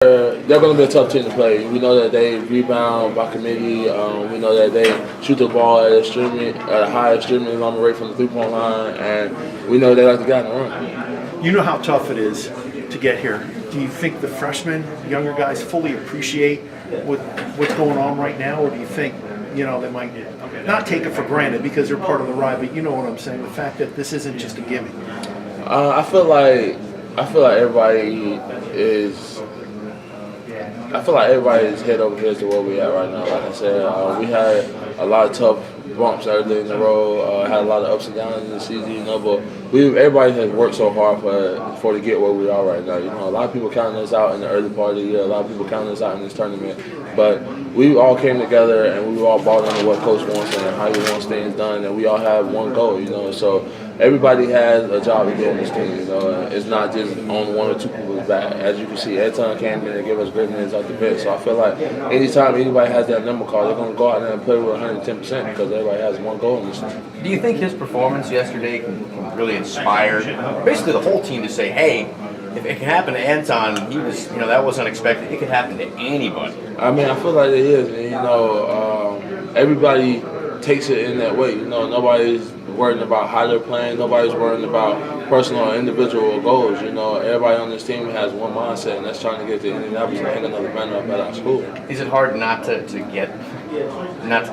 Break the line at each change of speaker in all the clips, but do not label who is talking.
They're going to be a tough team to play. We know that they rebound by committee. We know that they shoot the ball at a high extremely long rate from the three-point line, and we know they like to get in the run.
You know how tough it is to get here. Do you think the freshmen, younger guys, fully appreciate what's going on right now, or do you think they might not take it for granted because they're part of the ride? But you know what I'm saying. The fact that this isn't just a gimme.
I feel like everybody is. I feel like everybody is head over heels to where we at right now. Like I said, we had a lot of tough bumps early in the road. Had a lot of ups and downs in the season, but everybody has worked so hard for to get where we are right now. A lot of people counting us out in the early part of the year. A lot of people counting us out in this tournament, but we all came together and we all bought into what Coach wants and how he wants things done, and we all have one goal. So everybody has a job to do on this team. It's not just on one or two people's back. As you can see, Edson came in and gave us great minutes off the bench. So I feel like anytime anybody has that number card, they're going to go out there and play with 110% because everybody has one goal in this team.
Do you think his performance yesterday can really inspire basically the whole team to say, hey, if it can happen to Anton, he was, that was unexpected. It could happen to anybody.
I mean, I feel like it is. And, everybody takes it in that way. Nobody's worrying about how they're playing. Nobody's worrying about personal or individual goals. Everybody on this team has one mindset, and that's trying to get to Indianapolis and hang another banner up at our school.
Is it hard not to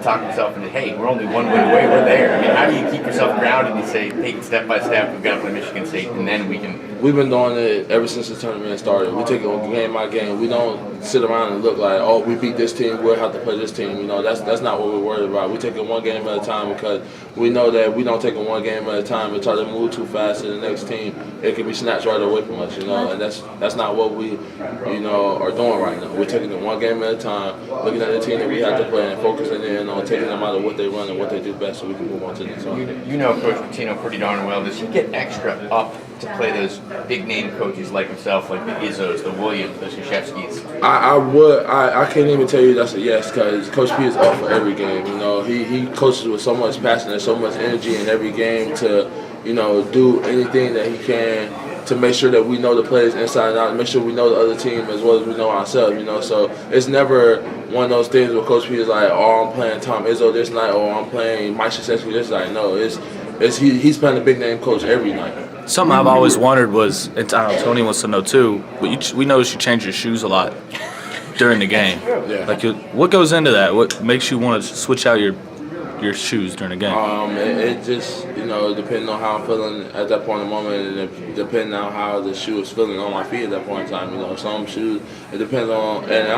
talk yourself into, hey, we're only one win away, we're there? I mean, how do you keep yourself grounded and say, take it step by step, we've got to play Michigan State, and then we can...
We've been doing it ever since the tournament started. We take it game by game. We don't sit around and look like, oh, we beat this team, we'll have to play this team. That's not what we're worried about. We take it one game at a time because we know that we don't take it one game at a time and try to move too fast to the next team. It can be snatched right away from us, and that's not what we, are doing right now. We're taking it one game at a time, looking at the team that we have to play and focusing in on taking them out of what they run and what they do best so we can move on to the next one.
You know Coach Patino pretty darn well. Does he get extra up to play those big-name coaches like himself, like the Izzos, the Williams, the Krzyzewskis?
I can't even tell you that's a yes because Coach P is up for every game. He coaches with so much passion and so much energy in every game to, do anything that he can to make sure that we know the players inside and out, make sure we know the other team as well as we know ourselves, So it's never one of those things where Coach P is like, oh, I'm playing Tom Izzo this night, or I'm playing Mike Krzyzewski this night. No, he's playing a big-name coach every night.
Something I've always wondered was, and I don't know, Tony wants to know too, but we noticed you change your shoes a lot during the game.
Yeah.
Like, what goes into that? What makes you want to switch out your shoes during the game?
It just, depending on how I'm feeling at that point in the moment, and depending on how the shoe is feeling on my feet at that point in time. Some shoes, it depends on, and it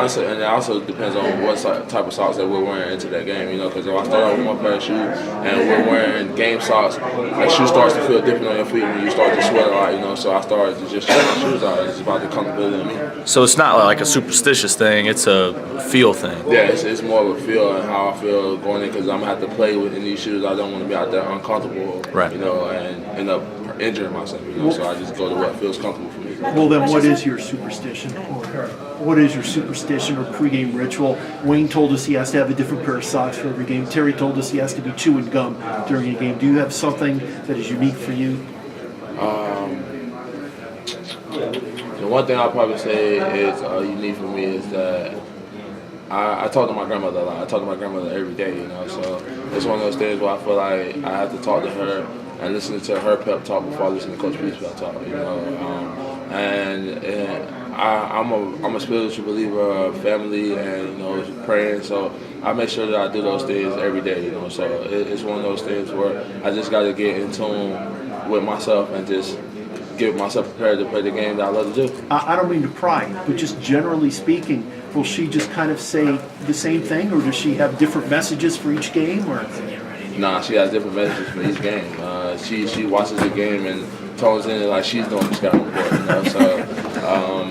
also depends on what type of socks that we're wearing into that game. Because if I start out with one pair of shoes and we're wearing game socks, that shoe starts to feel different on your feet when you start to sweat a lot. So I started to just check my shoes out. It's about the comfortability of me.
So it's not like a superstitious thing; it's a feel thing.
Yeah, it's more of a feel and how I feel going in because I'm gonna have to play within these shoes. I don't want to be out there uncomfortable,
right?
And end up injuring myself. So I just go to what feels comfortable for me.
Well, then, what is your superstition? What is your superstition or pregame ritual? Wayne told us he has to have a different pair of socks for every game. Terry told us he has to be chewing gum during a game. Do you have something that is unique for you?
The one thing I'll probably say is unique for me is that I talk to my grandmother a lot. I talk to my grandmother every day, So it's one of those things where I feel like I have to talk to her and listen to her pep talk before I listen to Coach P's pep talk, I'm a spiritual believer of family and praying. So I make sure that I do those things every day, So it's one of those things where I just got to get in tune with myself and just get myself prepared to play the game that I love to do.
I don't mean to pry, but just generally speaking, will she just kind of say the same thing, or does she have different messages for each game? Or
Nah, she has different messages for each game. She watches the game and tones in it like she's doing the scouting report. So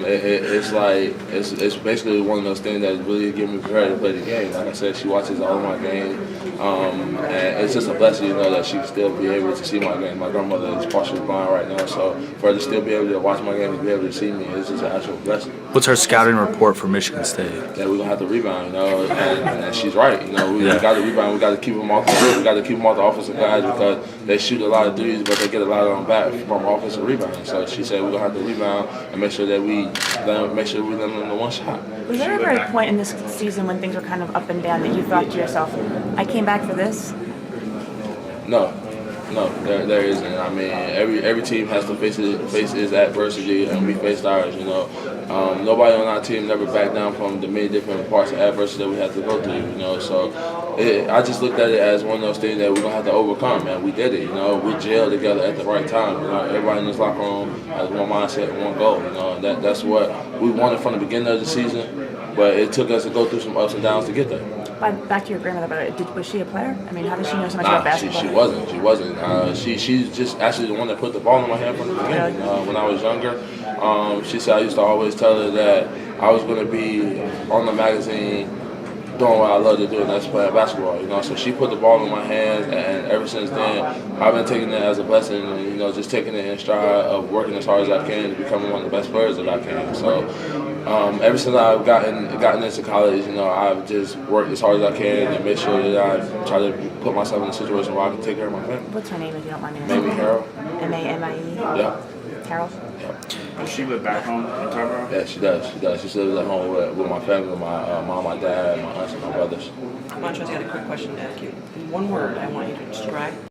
it's basically one of those things that really get me prepared to play the game. Like I said, she watches all of my games, and it's just a blessing, that she can still be able to see my game. My grandmother is partially blind right now, so for her to still be able to watch my game and be able to see me, it's just an actual blessing.
What's her scouting report for Michigan State?
That we're gonna have to rebound, and she's right. We got to rebound. We got to keep them off the field. We got to keep them off the offensive guys because they shoot a lot of threes, but they get a lot of them back from offensive rebounding. So she said we're gonna have to rebound and make sure that we make sure we let them in the one shot.
Was there ever a point in this season when things were kind of up and down that you thought to yourself, I came back for this?
No, there isn't. I mean, every team has to face its adversity, and we faced ours. You know, nobody on our team never backed down from the many different parts of adversity that we had to go through. You know, so I just looked at it as one of those things that we're gonna have to overcome, and we did it. You know, we gelled together at the right time. You know, everybody in this locker room has one mindset and one goal. You know, and that's what we wanted from the beginning of the season. But it took us to go through some ups and downs to get there.
Back to your grandmother, was she a player? I mean, how does she know so much about basketball?
She wasn't. She's just actually the one that put the ball in my hand from the beginning. When I was younger, she said I used to always tell her that I was going to be on the magazine doing what I love to do, and that's playing basketball. You know, so she put the ball in my hands, and ever since then, I've been taking it as a blessing, and you know, just taking it in stride of working as hard as I can to become one of the best players that I can. So. Ever since I've gotten into college, you know, I've just worked as hard as I can and made sure that I try to put myself in a situation where I can take care of my family.
What's her name, if you don't mind me asking?
Maybe Harrell.
M-A-M-I-E?
Yeah.
Harrell?
Yeah.
Does she live back home in Tarboro?
Yeah, she does. She still lives at home with my family, with my mom, my dad, my aunts, and my brothers.
Montrezl, I got a quick question to ask you. In one word, I want you to describe